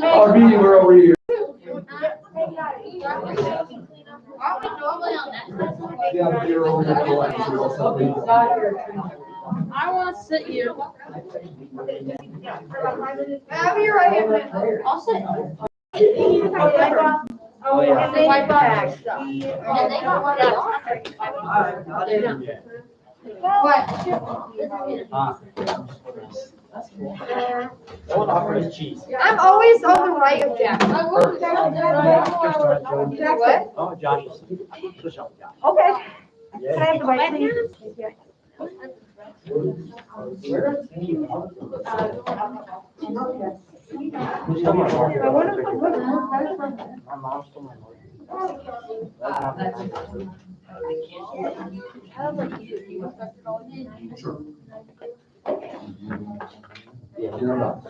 Our meeting, we're over here. Yeah, you're over here. I want to sit here. Have your right hand. I'll sit. Oh, yeah. And they wipe out stuff. And they got one What? I'm always on the right of Jack. I will. What? Oh, Josh. Okay. Can I have the mic, please? I wonder if My mom's still my mother. Sure. Yeah. You're not.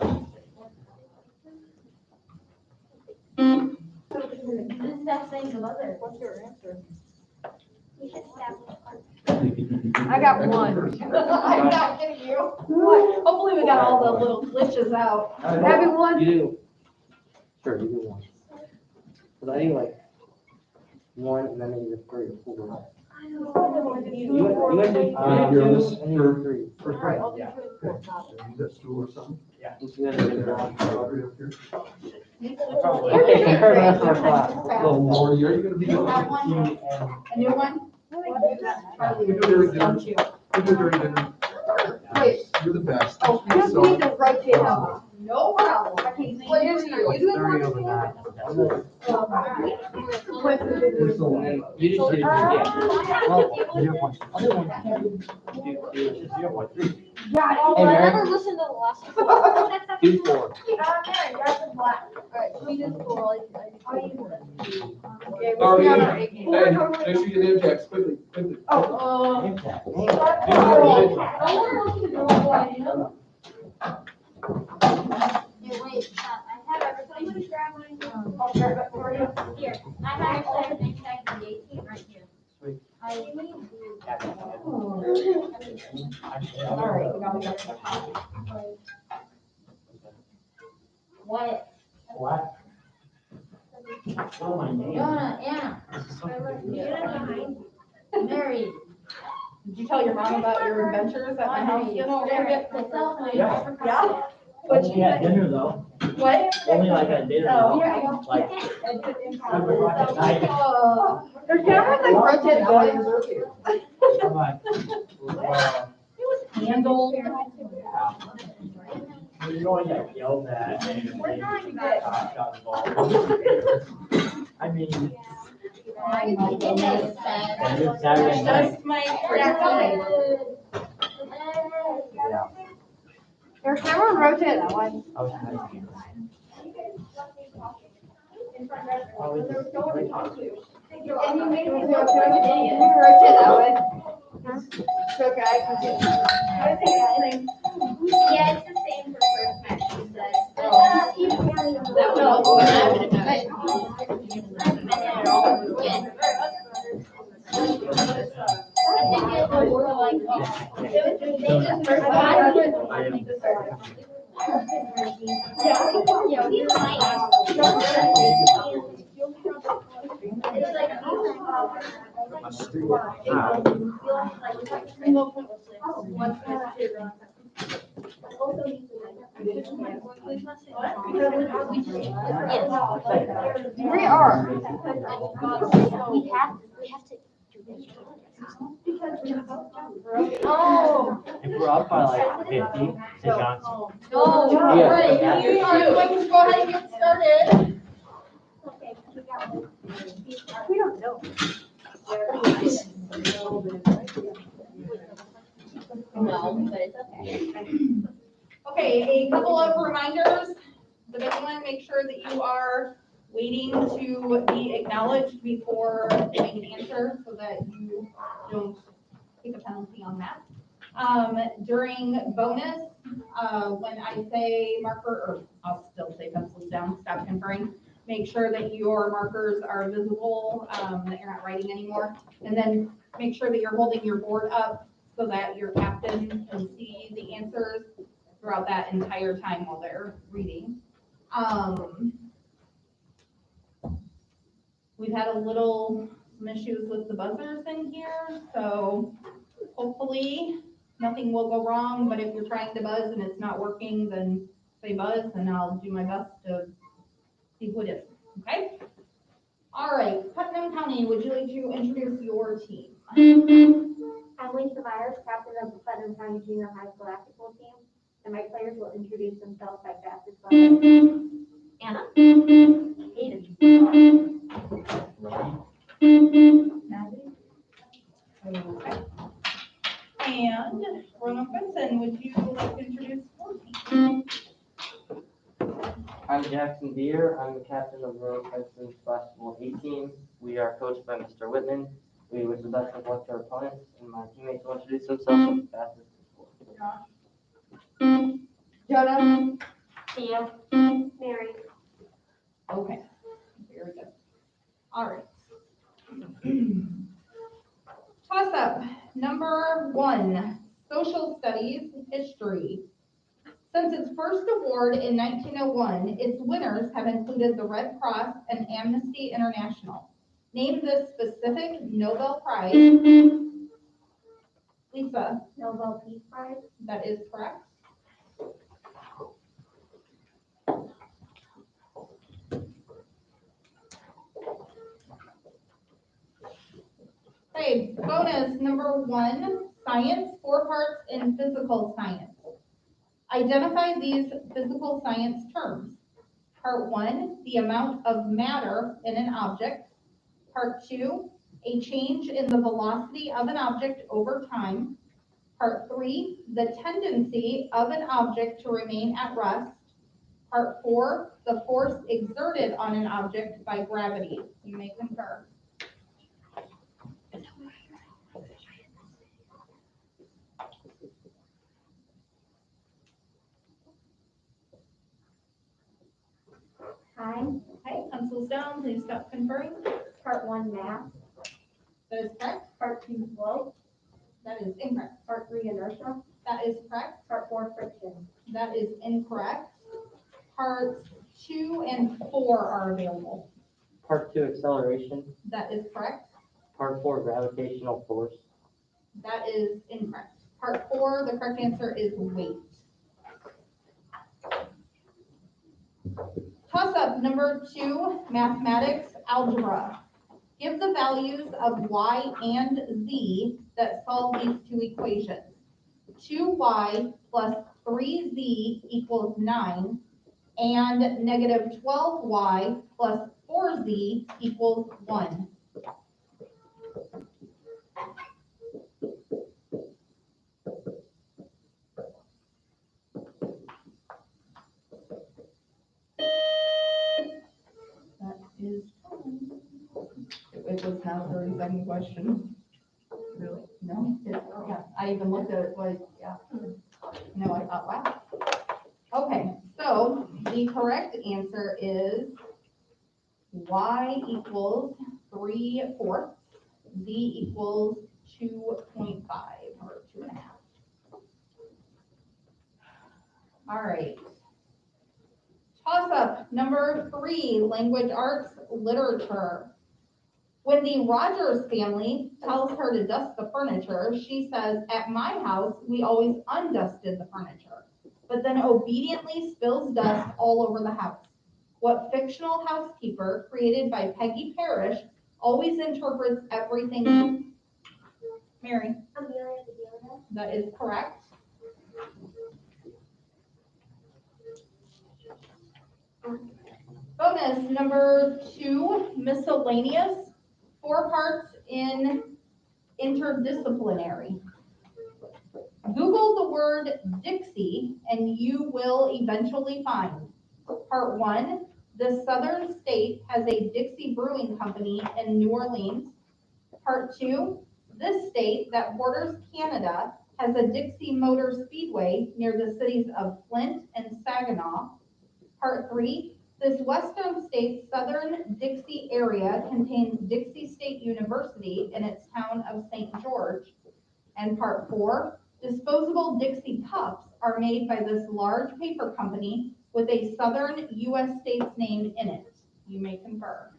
What's your answer? I got one. I'm not kidding you. Hopefully we got all the little glitches out. Having one. You do. Sure, you do one. Cause I think like one and then maybe the three or four. You went to You're two this, and then you're three. first All right, round. I'll do Yeah. two. Okay. Use that stool or something. You guys are good. Audrey up here. Probably. Compare the rest of our class. Oh, Lordy, are you gonna be? You have one? A new one? We do it during dinner. We do it during dinner. Wait. You're the best. Oh, you just So- need to write it out. No problem. What is it? You doing Thirty one? over nine. We're still alive. You just did it, yeah. Well, 0.2. Other one. 0.3. Yeah. Oh, Hey, I Mary. never listened to the last one. 2.4. Alright, we just go all. Okay, Are we're you? on Hey, our A make game. sure you name tags quickly, quickly. Oh, Hey, wait, I have everything. I'll grab it for you. Here, I have all the name tags in the 18 right here. Sweet. I need All right, we got it. what? What? Oh, my name. Anna. Mary. Did you tell your mom about your adventures at my house? You know, Yeah. Yeah? Only at dinner though. What? Only like at dinner Oh, though. yeah. Like, Their cameras like rotate out. I'm like, well, Handle. you know, I got yelled at and We're they trying to got involved. I mean, and it's Saturday night. Just my. Yeah. Your camera rotate that one. I was nice. I was just great. And you made me look like an idiot. You rotate that way. It's okay, I can do it. Yeah, it's the same for first match, she said. We are. We have to do this. Oh. If we're up by like 50, say Johnson. No, Yeah. right, you are going to go ahead and get started. We don't know. No, but it's okay. Okay, a couple of reminders. The big one, make sure that you are waiting to be acknowledged before giving an answer so that you don't take a penalty on that. During bonus, when I say marker, or I'll still say pencils down, stop conferring, make sure that your markers are visible, that you're not writing anymore. And then make sure that you're holding your board up so that your captain can see the answers throughout that entire time while they're reading. We've had some issues with the buzzers in here, so hopefully nothing will go wrong, but if you're trying to buzz and it's not working, then say buzz and I'll do my best to see who it is, okay? All right, Putnam County, would you like to introduce your team? I'm Lisa Myers, captain of the Putnam County Junior High School basketball team, and my players will introduce themselves by basketball. Anna. Hayden. Maddie. Okay. And Roanoke-Benson, would you like to introduce your team? I'm Jackson Deere. I'm the captain of Roanoke-Benson's basketball A team. We are coached by Mr. Whitman. We wish the best of luck to our opponents, and my teammates will introduce themselves as fast as possible. Jonah. Tia. Mary. Okay, very good. All right. Toss up, number 1, social studies, history. Since its first award in 1901, its winners have included the Red Cross and Amnesty International. Name this specific Nobel Prize. Lisa, Nobel Peace Prize. that is correct. Okay, bonus number 1, science, 4 parts in physical science. Identify these physical science terms. Part 1, the amount of matter in an object. Part 2, a change in the velocity of an object over time. Part 3, the tendency of an object to remain at rest. Part 4, the force exerted on an object by gravity. You may concur. Time. Okay, pencils down, please stop conferring. Part 1 math. That is correct. Part 2 flow. That is incorrect. Part 3 inertia. That is correct. Part 4 friction. That is incorrect. Parts 2 and 4 are available. Part 2, acceleration. That is correct. Part 4, gravitational force. That is incorrect. Part 4, the correct answer is weight. Toss-up number 2, mathematics, algebra. Give the values of y and z that solve these 2 equations. 2y plus 3z equals 9, and negative 12y plus 4z equals 1. That is time. It was now 30-second question. Really? No? Yeah, I even looked at it like, yeah. No, I thought, wow. Okay, so the correct answer is y equals 3/4, z equals 2.5 or 2.5. All right. Toss up number 3, language arts, literature. When the Rogers family tells her to dust the furniture, she says, "At my house, we always undusted the furniture," but then obediently spills dust all over the house. What fictional housekeeper created by Peggy Parrish always interprets everything? Mary, Amelia Bedelia. that is correct. Bonus number 2, miscellaneous, 4 parts in interdisciplinary. Google the word Dixie and you will eventually find. Part 1, the southern state has a Dixie Brewing Company in New Orleans. Part 2, this state that borders Canada has a Dixie Motor Speedway near the cities of Flint and Saginaw. Part 3, this western state's southern Dixie area contains Dixie State University in its town of St. George. And part 4, disposable Dixie cups are made by this large paper company with a southern U.S. state's name in it? You may confer.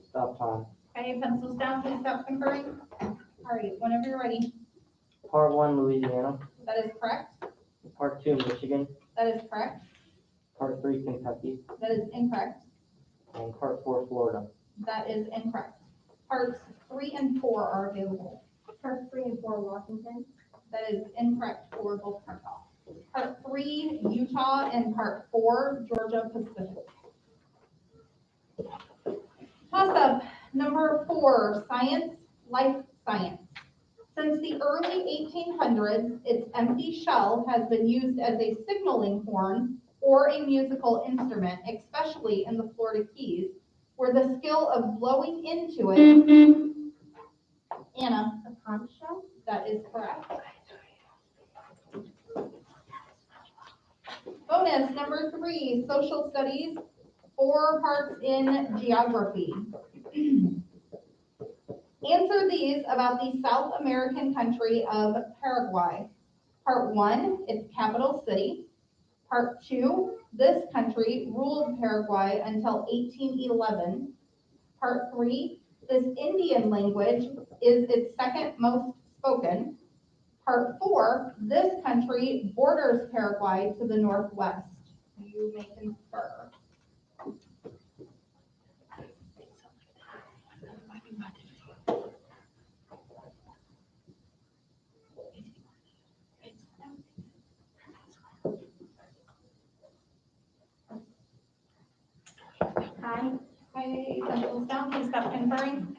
Stop time. Okay, pencils down, please stop conferring. All right, whenever you're ready. Part 1, Louisiana. That is correct. Part 2, Michigan. That is correct. Part 3, Kentucky. That is incorrect. And Part 4, Florida. That is incorrect. Parts 3 and 4 are available. Part 3 and 4, Washington. That is incorrect for both parts. Part 3, Utah, and part 4, Georgia Pacific. Toss-up number 4, science, life science. Since the early 1800s, its empty shell has been used as a signaling horn or a musical instrument, especially in the Florida Keys, where the skill of blowing into it. Anna, A conch shell. that is correct. Bonus number 3, social studies, 4 parts in geography. Answer these about the South American country of Paraguay. Part 1, its capital city. Part 2, this country ruled Paraguay until 1811. Part 3, this Indian language is its second most spoken. Part 4, this country borders Paraguay to the northwest. You may confer. Time. Okay, pencils down, please stop conferring.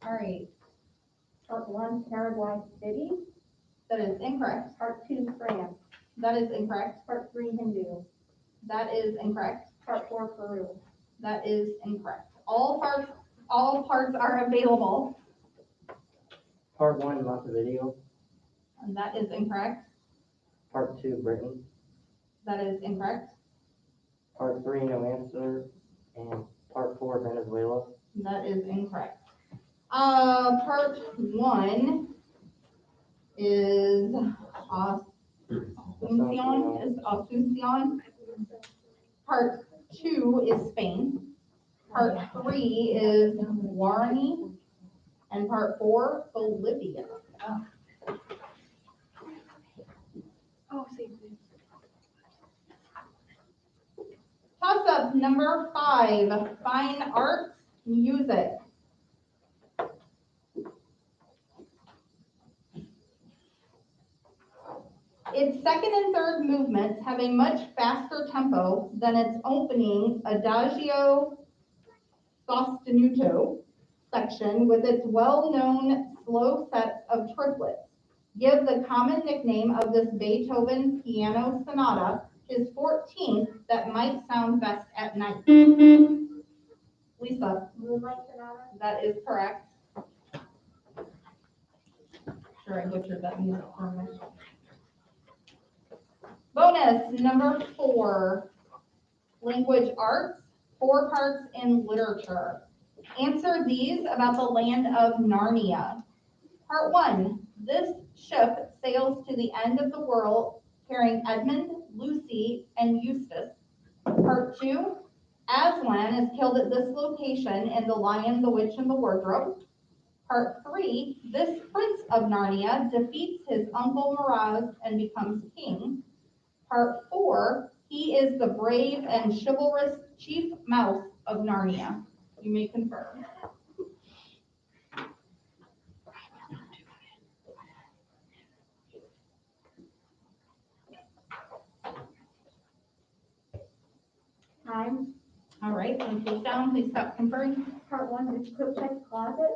All right, Part 1, Paraguay City. that is incorrect. Part 2, France. That is incorrect. Part 3, Hindu. That is incorrect. Part 4, Peru. That is incorrect. All parts are available, Part 1, Montevideo. and that is incorrect. Part 2, Britain. That is incorrect. Part 3, no answer. And Part 4, Venezuela. That is incorrect. Part 1 is Asuncion. Part 2 is Spain. Part 3 is Guarani. And part 4, Bolivia. Toss-up number 5, fine arts, music. Its second and third movements have a much faster tempo than its opening adagio sostenuto section with its well-known slow sets of triplets. Give the common nickname of this Beethoven piano sonata, his 14th, that might sound best at night. Lisa, Moonlight Sonata. that is correct. Sure, I butchered that music for me. Bonus number 4, language arts, 4 parts in literature. Answer these about the land of Narnia. Part 1, this ship sails to the end of the world carrying Edmund, Lucy, and Eustace. Part 2, Aslan is killed at this location in The Lion, the Witch, and the Wardrobe. Part 3, this prince of Narnia defeats his uncle Miraz and becomes king. Part 4, he is the brave and chivalrous chief mouse of Narnia. You may confirm. Time. All right, pencils down, please stop conferring. Part 1, is Cookcheck's Closet.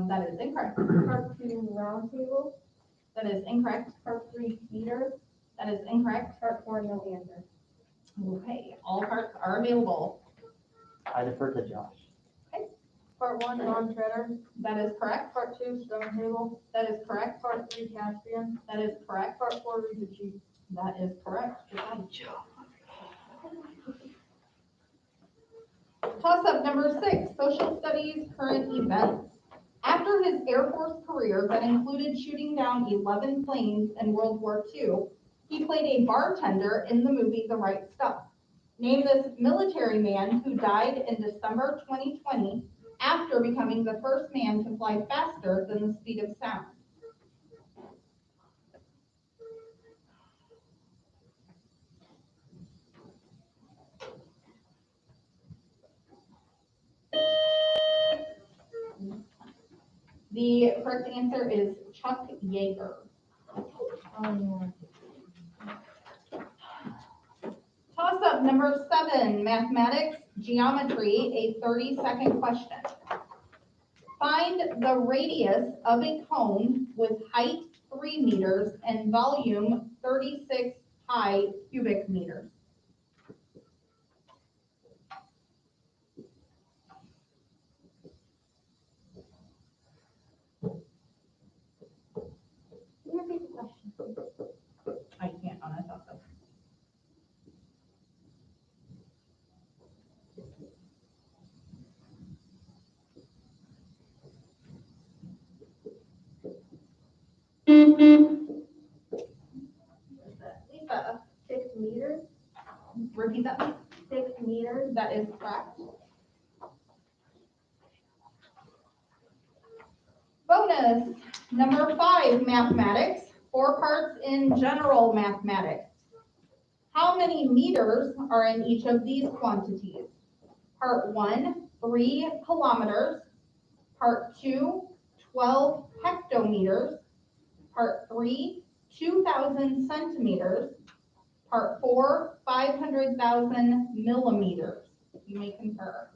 That is incorrect. Part 2, Round Table. That is incorrect. Part 3, Peter. That is incorrect. Part 4, no answer. Okay, all parts are available. I defer to Josh. Part 1, Ron Treader. That is correct. Part 2, Stone Table. That is correct. Part 3, Caspian. That is correct. Part 4, Read the Chief. That is correct. Good job. Toss-up number 6, social studies current events. After his Air Force career that included shooting down 11 planes in World War II, he played a bartender in the movie The Right Stuff. Name this military man who died in December 2020 after becoming the first man to fly faster than the speed of sound. The correct answer is Chuck Yeager. Toss-up number 7, mathematics, geometry, a 30-second question. Find the radius of a cone with height 3 meters and volume 36 pi cubic meters. Can you repeat the question? I can't on a toss-up. Lisa, 6 meters, repeat that, please. 6 meters, That is correct. Bonus, number 5, mathematics, 4 parts in general mathematics. How many meters are in each of these quantities? Part 1, 3 kilometers. Part 2, 12 hectometers. Part 3, 2,000 centimeters. Part 4, 500,000 millimeters. You may concur.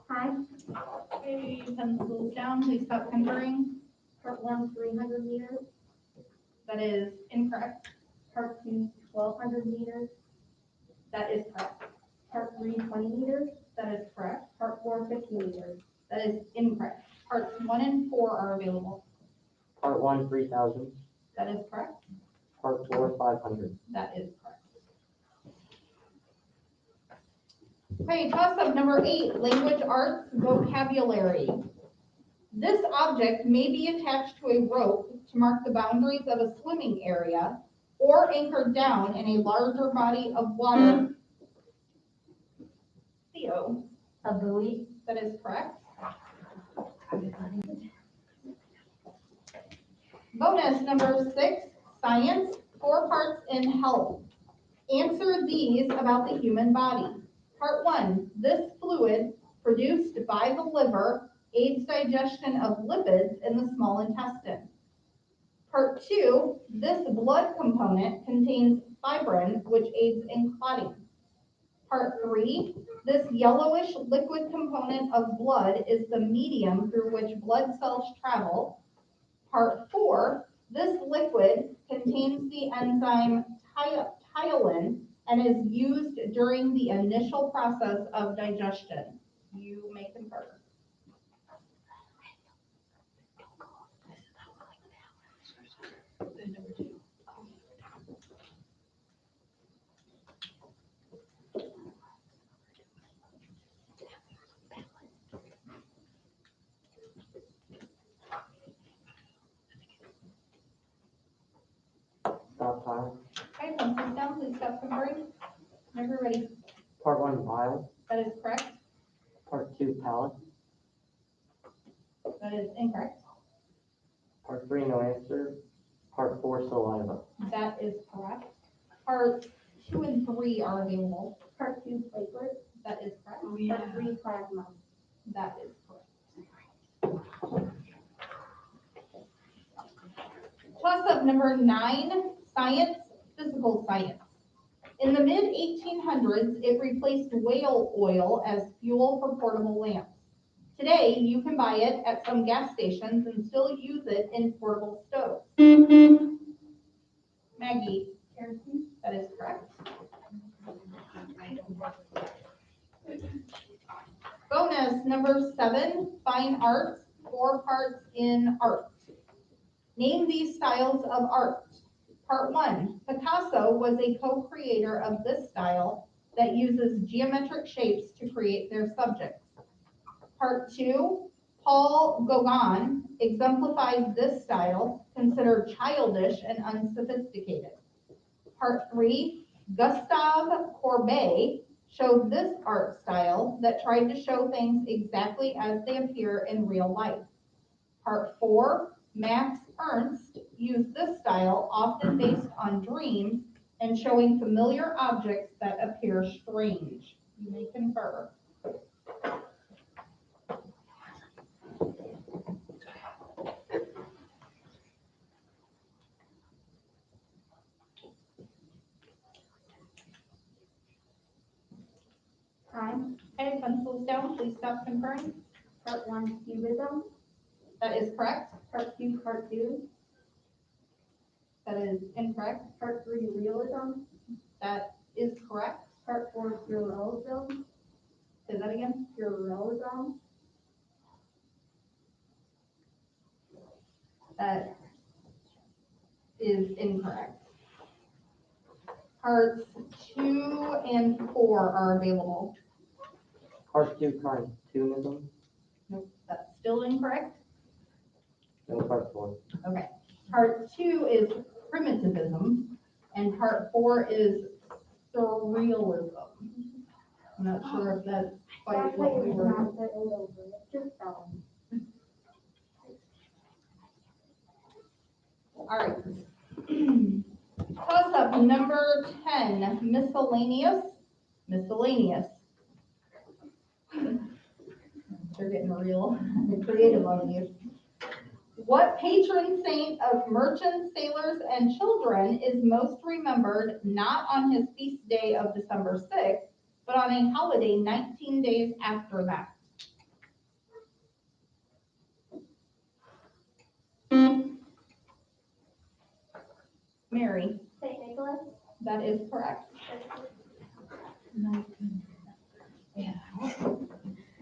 Hi. Okay, pencils down, please stop conferring. Part 1, 300 meters. That is incorrect. Part 2, 1,200 meters. That is correct. Part 3, 20 meters. That is correct. Part 4, 50 meters. That is incorrect. Parts 1 and 4 are available. Part 1, 3,000. That is correct. Part 4, 500. That is correct. Okay, toss-up number 8, language arts vocabulary. This object may be attached to a rope to mark the boundaries of a swimming area or anchored down in a larger body of water. Theo, A buoy. that is correct. Bonus number 6, science, 4 parts in health. Answer these about the human body. Part 1, this fluid produced by the liver aids digestion of lipids in the small intestine. Part 2, this blood component contains fibrin, which aids in clotting. Part 3, this yellowish liquid component of blood is the medium through which blood cells travel. Part 4, this liquid contains the enzyme tyolin and is used during the initial process of digestion. You may concur. Stop time. Okay, pencils down, please stop conferring. Whenever you're ready. Part 1, bile. That is correct. Part 2, palate. That is incorrect. Part 3, no answer. Part 4, saliva. That is correct. Parts 2 and 3 are available. Part 2, platelets. That is correct. Part 3, plasma. That is correct. Toss-up number 9, science, physical science. In the mid-1800s, it replaced whale oil as fuel for portable lamps. Today, you can buy it at some gas stations and still use it in portable stoves. Maggie, Kerosene. that is correct. Bonus number 7, fine arts, 4 parts in art. Name these styles of art. Part 1, Picasso was a co-creator of this style that uses geometric shapes to create their subjects. Part 2, Paul Gauguin exemplifies this style, considered childish and unsophisticated. Part 3, Gustave Courbet showed this art style that tried to show things exactly as they appear in real life. Part 4, Max Ernst used this style, often based on dreams and showing familiar objects that appear strange. You may confer. Time. Okay, pencils down, please stop conferring. Part 1, cubism. That is correct. Part 2, cartoon. That is incorrect. Part 3, realism. That is correct. Part 4, surrealism. Say that again. Surrealism. That is incorrect. Parts 2 and 4 are available. Part 2, cartoonism. Nope, that's still incorrect. No, part 4. Okay. Part 2 is primitivism, and part 4 is surrealism. I'm not sure if that's quite what we were. Just tell them. All right. Toss up number 10, miscellaneous. Miscellaneous. They're getting real creative on these. What patron saint of merchants, sailors, and children is most remembered not on his feast day of December 6th, but on a holiday 19 days after that? Mary, St. Nicholas. that is correct.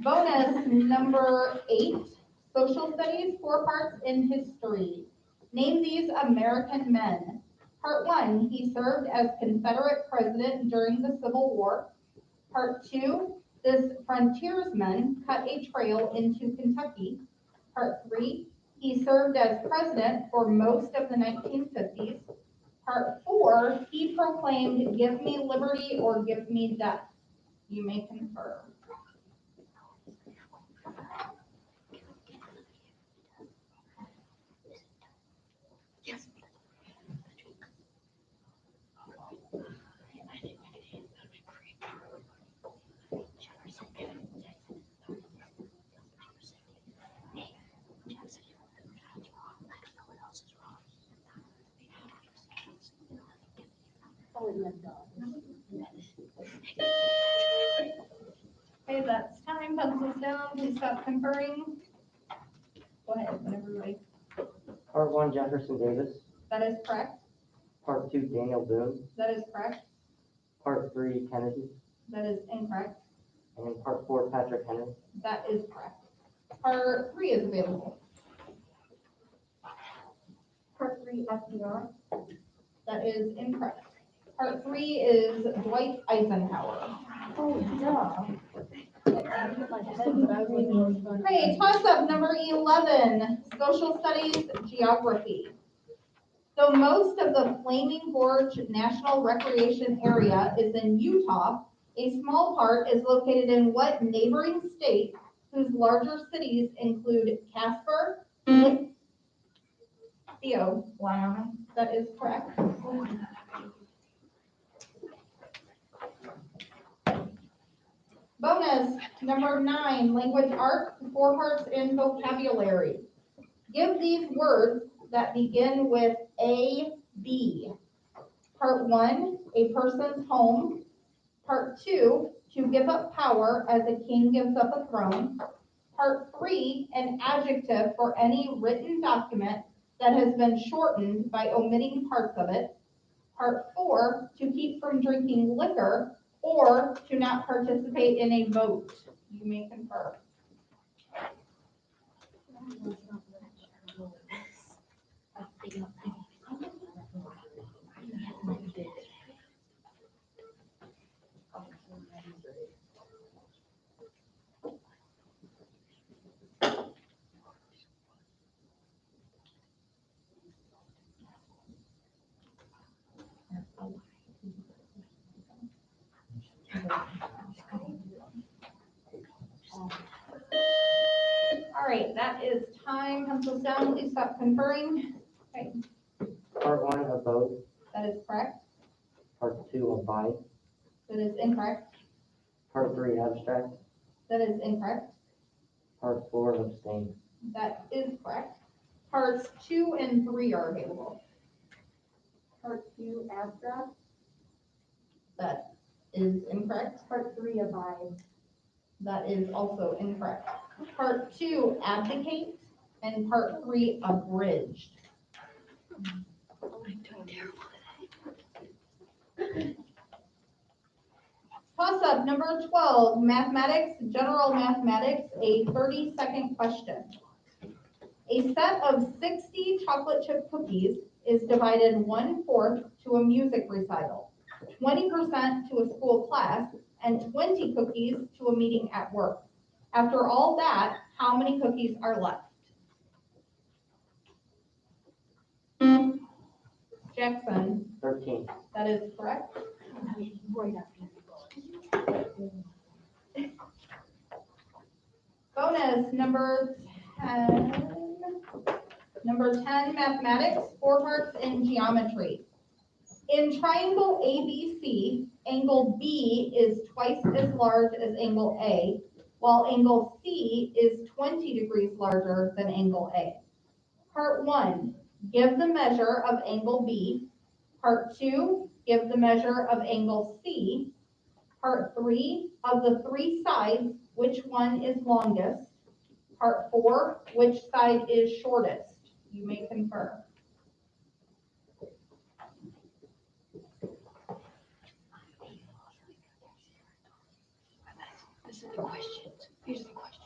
Bonus number 8, social studies, 4 parts in history. Name these American men. Part 1, he served as Confederate president during the Civil War. Part 2, this frontiersman cut a trail into Kentucky. Part 3, he served as president for most of the 1950s. Part 4, he proclaimed, "Give me liberty or give me death." You may confer. Okay, that's time. Pencils down. Please stop conferring. Go ahead, whenever you're ready. Part 1, Jefferson Davis. That is correct. Part 2, Daniel Boone. That is correct. Part 3, Kennedy. That is incorrect. And part 4, Patrick Henry. That is correct. Part 3 is available. Part 3, FDR. That is incorrect. Part 3 is Dwight Eisenhower. Oh, duh. Okay, toss up number 11, social studies, geography. Though most of the Flaming Gorge National Recreation Area is in Utah, a small part is located in what neighboring state whose larger cities include Casper, Theo? Wyoming. That is correct. Bonus number 9, language arts, 4 parts in vocabulary. Give these words that begin with A, B. Part 1, a person's home. Part 2, to give up power as a king gives up a throne. Part 3, an adjective for any written document that has been shortened by omitting parts of it. Part 4, to keep from drinking liquor or to not participate in a vote. You may confer. All right, that is time. Pencils down, please stop conferring. Okay, Part 1, a vote. that is correct. Part 2, abide. That is incorrect. Part 3, abstract. That is incorrect. Part 4, abstain. That is correct. Parts 2 and 3 are available. Part 2, abstract. That is incorrect. Part 3, abide. That is also incorrect. Part 2, abdicate, and part 3, abridged. Toss up number 12, mathematics, general mathematics, a 30-second question. A set of 60 chocolate chip cookies is divided 1/4 to a music recital, 20% to a school class, and 20 cookies to a meeting at work. After all that, how many cookies are left? Jackson, 13. that is correct. Bonus, number 10. Number 10, mathematics, 4 parts in geometry. In triangle ABC, angle B is twice as large as angle A, while angle C is 20 degrees larger than angle A. Part 1, give the measure of angle B. Part 2, give the measure of angle C. Part 3, of the 3 sides, which one is longest? Part 4, which side is shortest? You may confer. This is the question. Here's the question.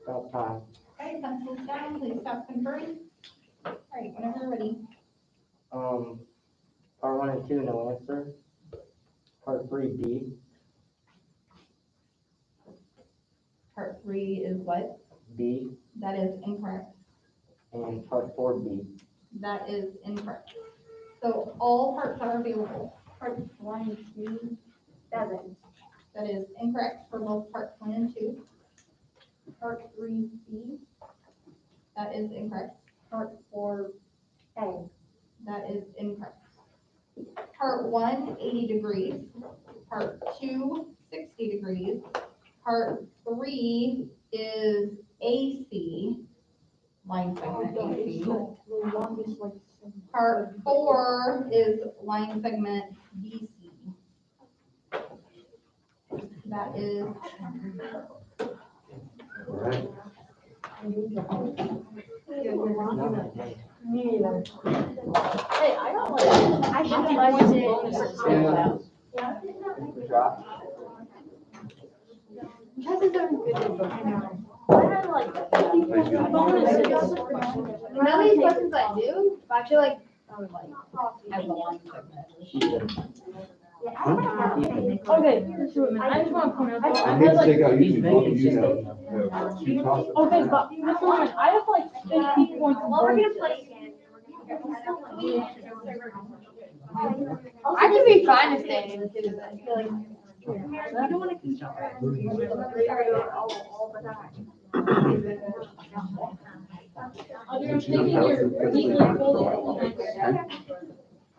About time. Okay, pencils down, please stop conferring. All right, whenever you're ready. Part 1 and 2, no answer. Part 3, B. Part 3 is what? B. That is incorrect. And part 4, B. That is incorrect. So all parts are available. Parts 1 and 2, 7. That is incorrect for both parts 1 and 2. Part 3, C. That is incorrect. Part 4, A. That is incorrect. Part 1, 80 degrees. Part 2, 60 degrees. Part 3 is AC, line segment AC. Part 4 is line segment BC. That is, Alright. Hey, I got like, I should be points and bonuses. Good job. Chances are good at book. I had like bonuses. None of these questions I do, but I feel like I would like have a line segment. Okay, I just want to point out. I hate to take out you, you toss it. Okay, but Mr. Ryan, I have like 50 points. Well, we're gonna play again. I could be fine with staying in too, but I feel like. You don't want to compare. All the time. I'm thinking you're neatly folded.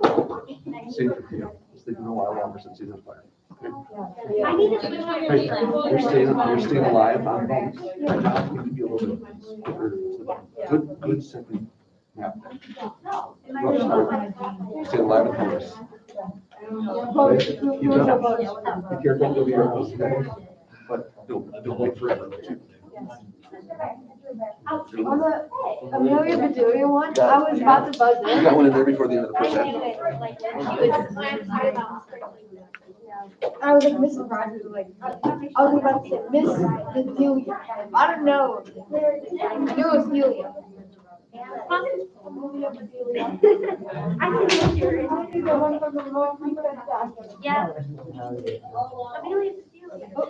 Same for you. It's taken a while longer since he's on fire. I need to switch my Hey, you're staying alive on bonus. My job can be a little bit. Good, simple. Yeah. Stay alive with bonus. You better. If you're going to be your host, but don't wait forever. On the Amelia Bedelia one, I was about to buzz You in. got one in there before the end of the first half. I was like, Miss Rogers was like, I was about to say, Miss Bedelia. I don't know. I knew it was Delia. Yeah.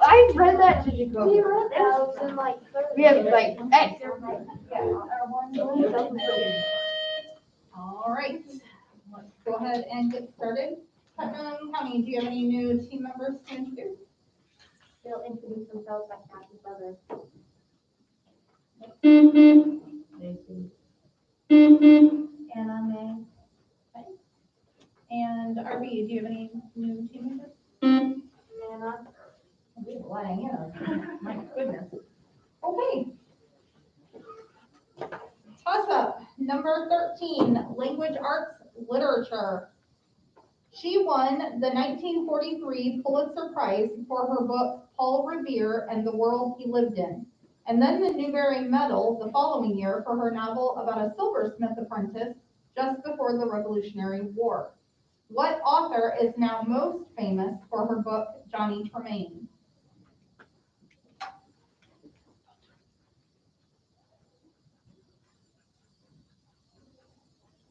I read that to Jacoby. We have like, hey. All right, let's go ahead and get started. Putnam County, do you have any new team members to introduce? They'll introduce themselves by Kathy's brother. Anna, May. Okay. And RB, do you have any new team members? Anna. We have a lot of Annas. My goodness. Okay. Toss up, number 13, language arts literature. She won the 1943 Pulitzer Prize for her book Paul Revere and the World He Lived In, and then the Newbery Medal the following year for her novel about a silversmith apprentice just before the Revolutionary War. What author is now most famous for her book Johnny Tremaine?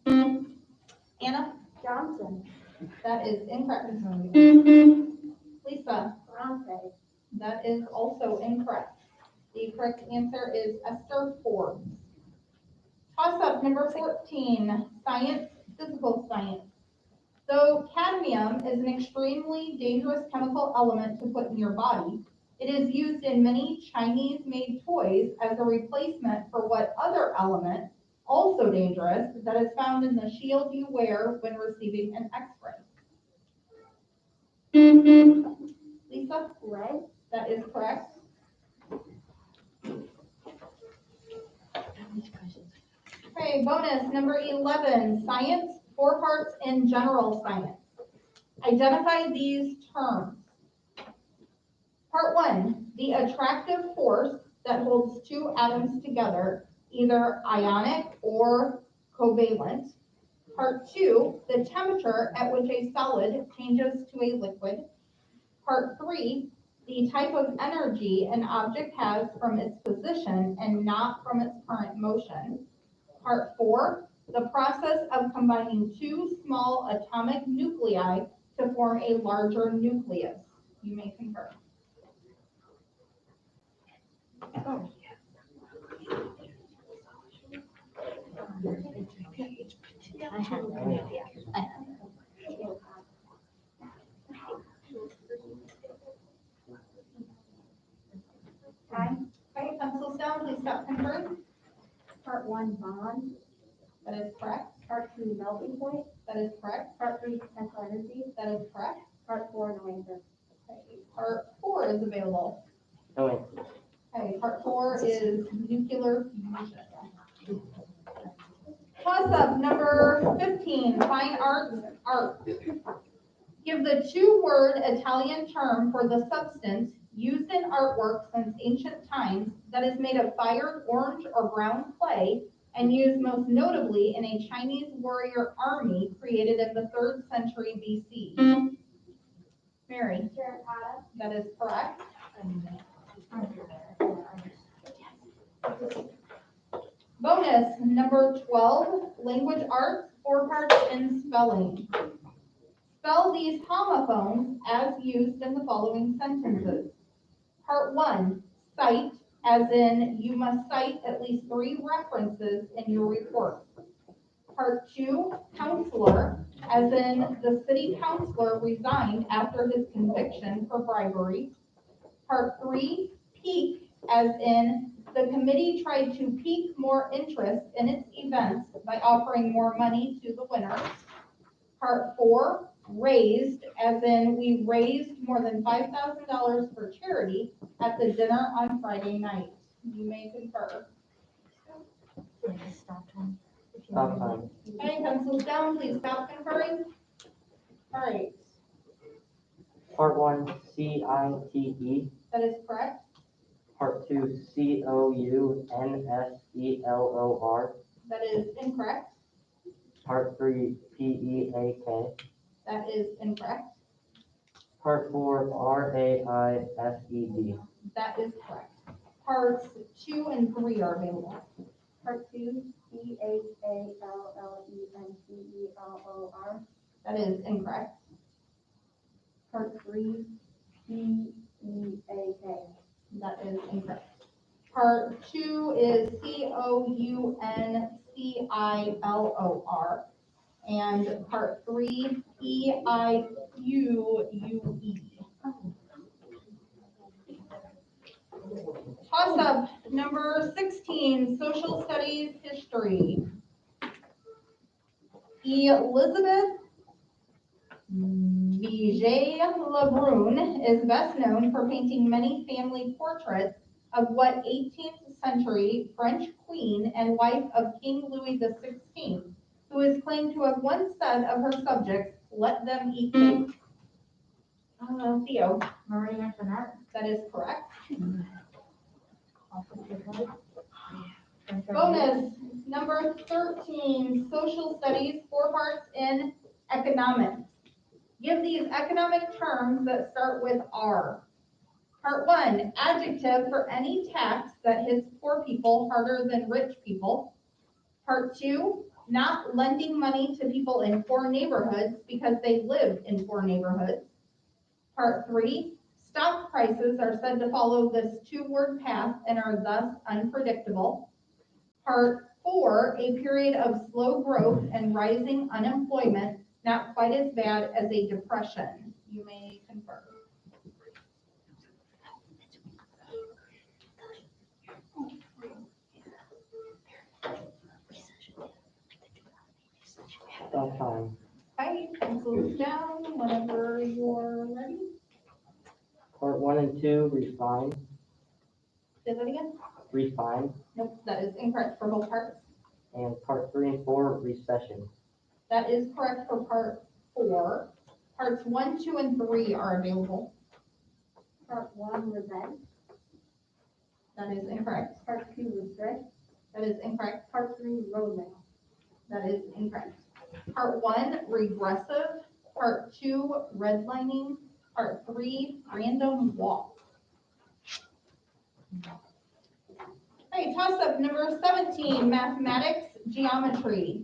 Anna? Johnson. That is incorrect. Lisa? Bronte. That is also incorrect. The correct answer is Esther Forbes. Toss up number 14, science, physical science. Though cadmium is an extremely dangerous chemical element to put in your body, it is used in many Chinese-made toys as a replacement for what other element, also dangerous, that is found in the shield you wear when receiving an X-ray. Lisa? Lead. That is correct. Okay, bonus number 11, science, 4 parts in general science. Identify these terms. Part 1, the attractive force that holds 2 atoms together, either ionic or covalent. Part 2, the temperature at which a solid changes to a liquid. Part 3, the type of energy an object has from its position and not from its current motion. Part 4, the process of combining 2 small atomic nuclei to form a larger nucleus. You may concur. Okay, pencils down, please stop concurring. Part 1, bond. That is correct. Part 2, melting point. That is correct. Part 3, potential energy. That is correct. Part 4, no answer. Okay, part 4 is available. No answer. Okay, part 4 is nuclear fusion. Toss up number 15, fine arts, art. Give the 2-word Italian term for the substance used in artwork since ancient times that is made of fired orange or brown clay and used most notably in a Chinese warrior army created in the 3rd century BC. Mary? Terracotta. That is correct. Bonus, number 12, language arts, 4 parts in spelling. Spell these homophones as used in the following sentences. Part 1, cite, as in you must cite at least 3 references in your report. Part 2, counselor, as in the city councilor resigned after his conviction for bribery. Part 3, pique, as in the committee tried to pique more interest in its events by offering more money to the winners. Part 4, raised, as in we raised more than $5,000 for charity at the dinner on Friday night. You may confer. Stop time. Okay, pencils down, please stop conferring. All right, Part 1, CITE. that is correct. Part 2, COUNSELOR. That is incorrect. Part 3, PEAK. That is incorrect. Part 4, RAISED. That is correct. Parts 2 and 3 are available. Part 2, CHALLENCELLOR. That is incorrect. Part 3, CEAK. That is incorrect. Part 2 is COUNCILOR. And part 3, EIUUE. Toss up number 16, social studies history. Elizabeth Vigée-Lebrun is best known for painting many family portraits of what 18th century French queen and wife of King Louis XVI, who is claimed to have once said of her subjects, "Let them eat cake." Theo, Marie Antoinette. that is correct. Bonus, number 13, social studies, 4 parts in economics. Give these economic terms that start with R. Part 1, adjective for any tax that hits poor people harder than rich people. Part 2, not lending money to people in poor neighborhoods because they live in poor neighborhoods. Part 3, stock prices are said to follow this 2-word path and are thus unpredictable. Part 4, a period of slow growth and rising unemployment, not quite as bad as a depression. You may confer. Stop time. Okay, pencils down whenever you're ready. Part 1 and 2, refine. Say that again? Refine. Nope, that is incorrect for both parts. And part 3 and 4, recession. That is correct for part 4. Parts 1, 2, and 3 are available. Part 1 was then. That is incorrect. Part 2 was thrift. That is incorrect. Part 3 roadmap. That is incorrect. Part 1, regressive. Part 2, redlining. Part 3, random walk. Okay, toss up number 17, mathematics, geometry.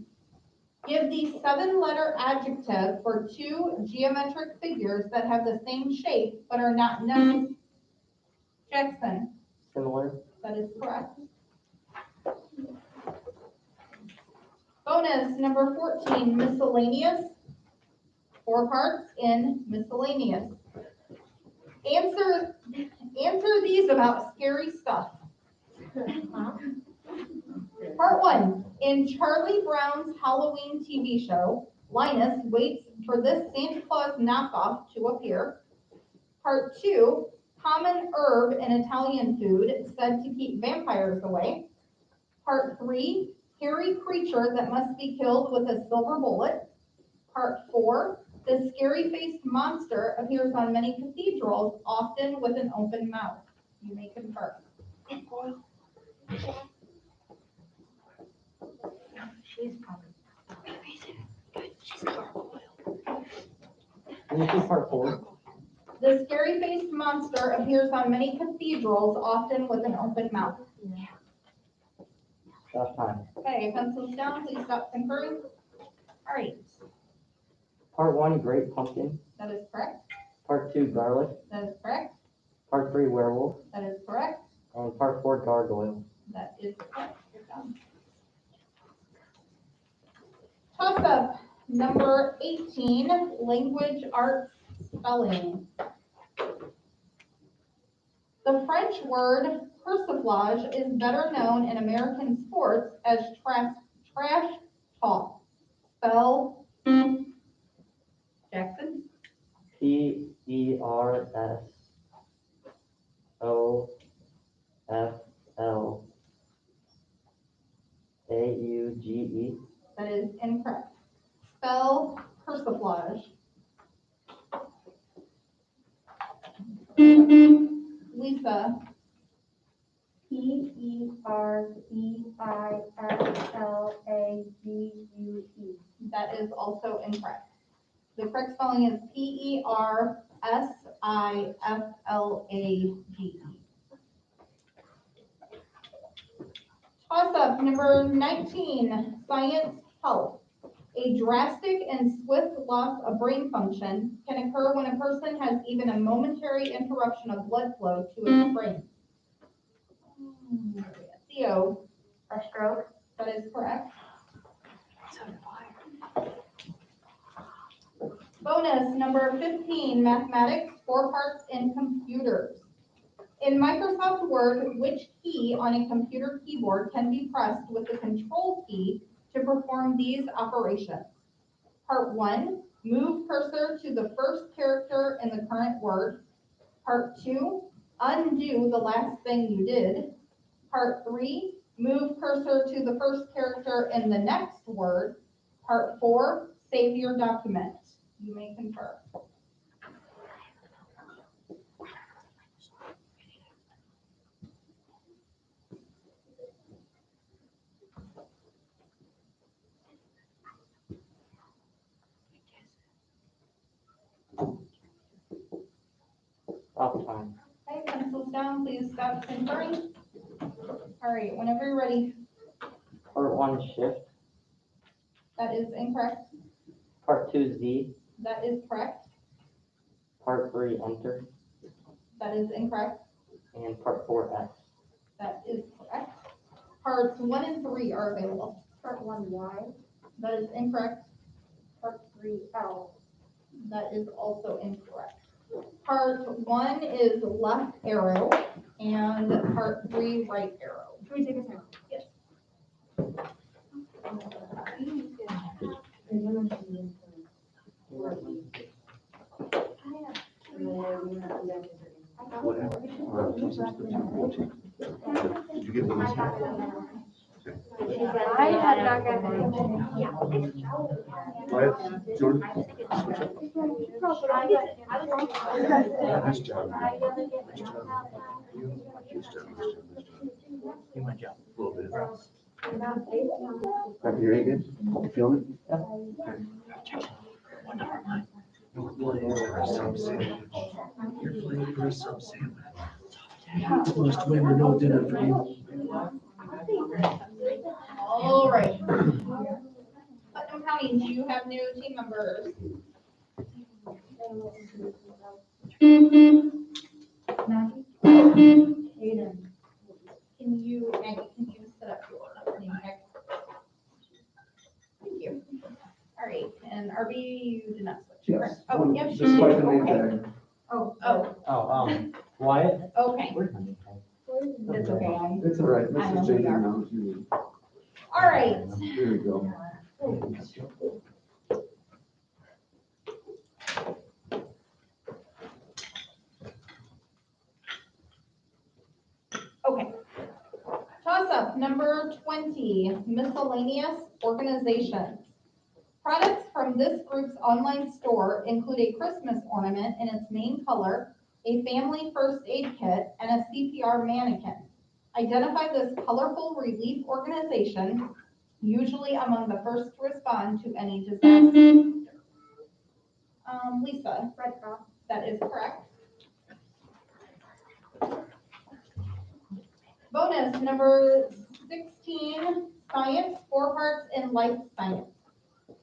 Give the 7-letter adjective for 2 geometric figures that have the same shape but are not known. Jackson, Similar. that is correct. Bonus, number 14, miscellaneous. 4 parts in miscellaneous. Answer these about scary stuff. Part 1, in Charlie Brown's Halloween TV show, Linus waits for this Santa Claus knockoff to appear. Part 2, common herb in Italian food said to keep vampires away. Part 3, hairy creature that must be killed with a silver bullet. Part 4, the scary-faced monster appears on many cathedrals, often with an open mouth. You may confer. She's probably. And this is part 4. The scary-faced monster appears on many cathedrals, often with an open mouth. Stop time. Okay, pencils down, please stop conferring. All right, Part 1, great pumpkin. that is correct. Part 2, garlic. That is correct. Part 3, werewolf. That is correct. And part 4, gargoyle. That is correct. You're done. Toss up number 18, language arts spelling. The French word persiflage is better known in American sports as trash talk. Spell Jackson? PERSOFLAUGE. That is incorrect. Spell persiflage. Lisa? PERSIFLAGUE. That is also incorrect. The correct spelling is PERSIFLAGE. Toss up number 19, science health. A drastic and swift loss of brain function can occur when a person has even a momentary interruption of blood flow to its brain. Theo? A stroke. That is correct. Bonus number 15, mathematics, 4 parts in computers. In Microsoft Word, which key on a computer keyboard can be pressed with the control key to perform these operations? Part 1, move cursor to the first character in the current word. Part 2, undo the last thing you did. Part 3, move cursor to the first character in the next word. Part 4, save your document. You may confer. Stop time. Okay, pencils down, please stop conferring. All right, whenever you're ready. Part 1, shift. That is incorrect. Part 2, Z. That is correct. Part 3, enter. That is incorrect. And part 4, S. That is correct. Parts 1 and 3 are available. Part 1, Y. That is incorrect. Part 3, L. That is also incorrect. Part 1 is left arrow and part 3 right arrow. Can we take a turn? Yes. Whatever. Did you get those? I have not gotten it. Wyatt, Jordan? Yeah, nice job. Nice job. You like his job, nice job, nice job. You might jump. A little bit. Back here, you good? You feeling it? One number line. For a sub sandwich. You're playing for a sub sandwich. Most women no dinner for you. All right. Putnam County, do you have new team members? Aiden. Can you set up your name tag? Thank you. All right, and RB, you did not switch. Yes. correct? Oh, yep, she Just did. like the name Okay. tag. Oh, Wyatt? okay. Where's my name tag? That's okay. It's all right, I know Mrs. who Jacob you are. knows you. All right. There you go. Okay. Toss up number 20, miscellaneous organizations. Products from this group's online store include a Christmas ornament in its main color, a family first aid kit, and a CPR mannequin. Identify this colorful relief organization, usually among the first to respond to any disaster. Lisa, Red Cross. that is correct. Bonus number 16, science, 4 parts in life science.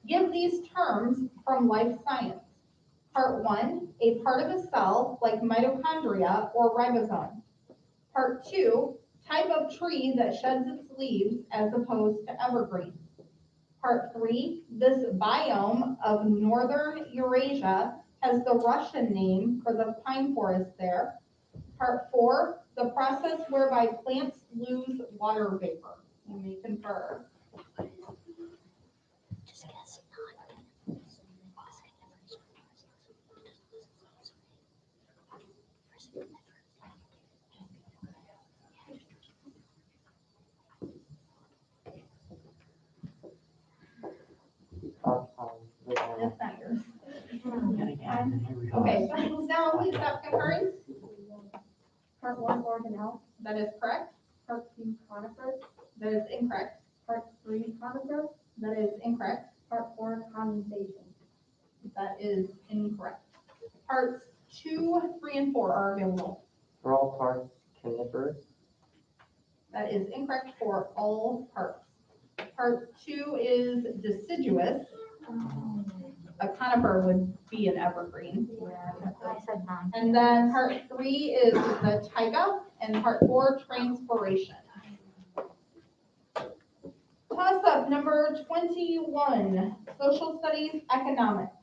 Give these terms from life science. Part 1, a part of a cell like mitochondria or ribosome. Part 2, type of tree that sheds its leaves as opposed to evergreen. Part 3, this biome of northern Eurasia has the Russian name for the pine forest there. Part 4, the process whereby plants lose water vapor. You may confer. Okay, pencils down, please stop conferring. Part 1, organelle. That is correct. Part 2, conifers. That is incorrect. Part 3, conifer. That is incorrect. Part 4, condensation. That is incorrect. Parts 2, 3, and 4 are available. For all parts, coniferous. That is incorrect for all parts. Part 2 is deciduous. A conifer would be an evergreen. Yeah, I said non. And then part 3 is the taiga, and part 4, transpiration. Toss-up number 21, social studies, economics.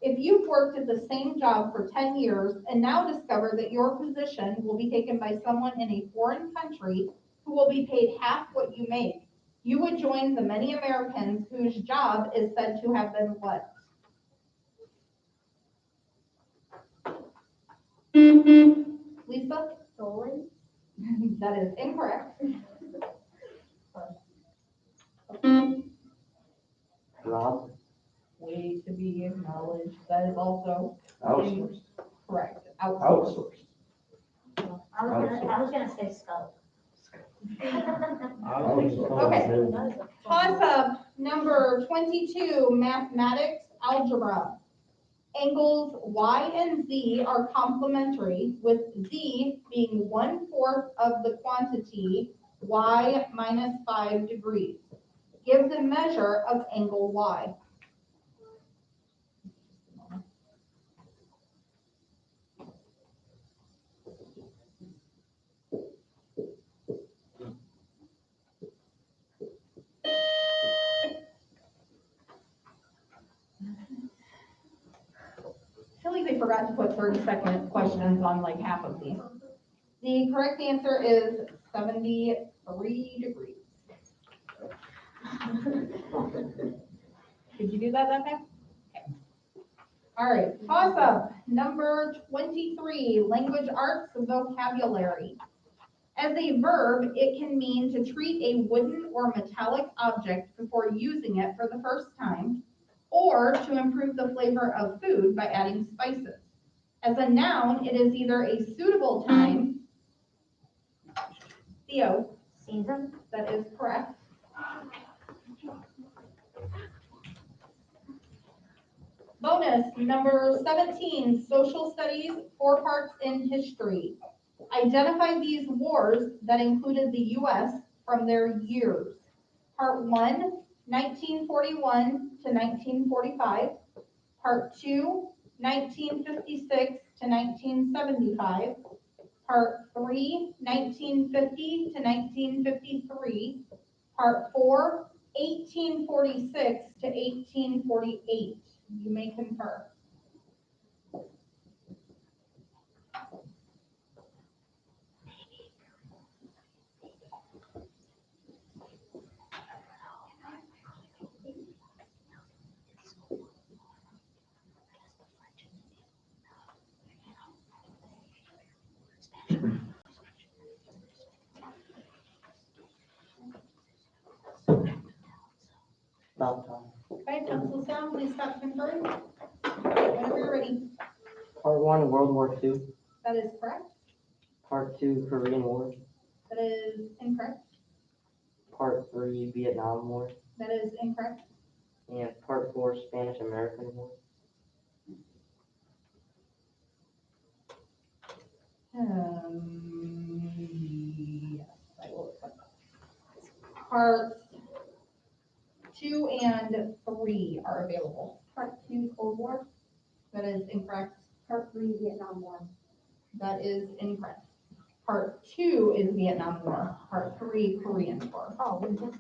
If you've worked at the same job for 10 years and now discover that your position will be taken by someone in a foreign country who will be paid half what you make, you would join the many Americans whose job is said to have been what? Lisa? Stolen. That is incorrect. Rob. Way to be acknowledged. That is also Outsourced. correct. Outsourced. Outsourced. I was gonna say skull. Okay. Toss-up number 22, mathematics, algebra. Angles y and z are complementary, with z being 1/4 of the quantity y minus 5 degrees. Give the measure of angle y. I feel like they forgot to put 30-second questions on like half of these. The correct answer is 73 degrees. Did you do that fast? Okay. All right, toss-up number 23, language arts vocabulary. As a verb, it can mean to treat a wooden or metallic object before using it for the first time, or to improve the flavor of food by adding spices. As a noun, it is either a suitable time. Theo, Season. that is correct. Bonus, number 17, social studies, 4 parts in history. Identify these wars that included the U.S. from their years. Part 1, 1941 to 1945. Part 2, 1956 to 1975. Part 3, 1950 to 1953. Part 4, 1846 to 1848. You may confer. Stop time. Okay, pencils down, please stop conferring. Whenever you're ready. Part 1, World War II. That is correct. Part 2, Korean War. That is incorrect. Part 3, Vietnam War. That is incorrect. And Part 4, Spanish-American War. Yes, I will accept that. Parts 2 and 3 are available. Part 2, Cold War. That is incorrect. Part 3, Vietnam War. That is incorrect. Part 2 is Vietnam War. Part 3, Korean War. Oh, we just.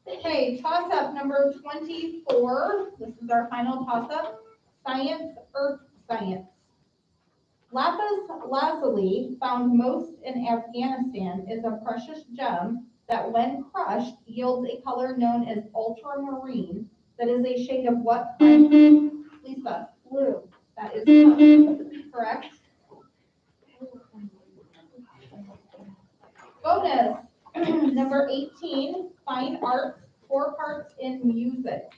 Okay, toss-up number 24. This is our final toss-up. Science, earth science. Lapis lazuli, found most in Afghanistan, is a precious gem that when crushed yields a color known as ultramarine that is a shade of what color? Lisa? Blue. That is correct. Bonus, number 18, fine arts, 4 parts in music.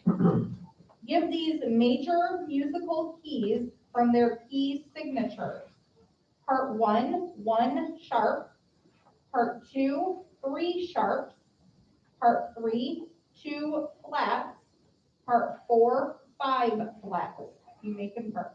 Give these major musical keys from their key signatures. Part 1, 1 sharp. Part 2, 3 sharps. Part 3, 2 flats. Part 4, 5 flats. You may confer.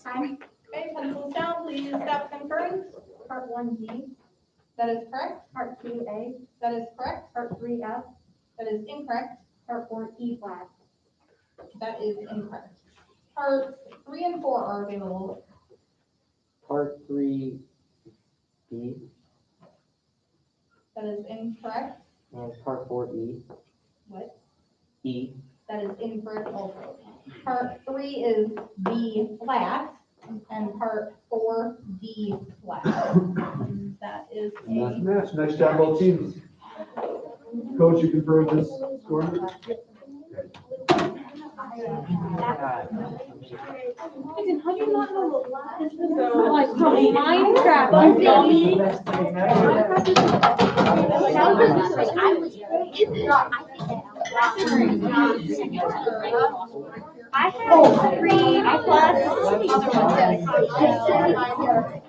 Okay, pencils down, please stop conferring. Part 1G, That is correct. Part 2A, That is correct. Part 3F, That is incorrect. Part 4 E flat. That is incorrect. Parts 3 and 4 are available. Part 3 B That is incorrect. and part 4 E. What? E. That is incorrect also. Part 3 is B flat, and part 4 D flat. That is And that's a, match. Nice job, both teams. Coach, you confirm this score? How do you not know this is like from Minecraft, you dummy? I had 3 plus.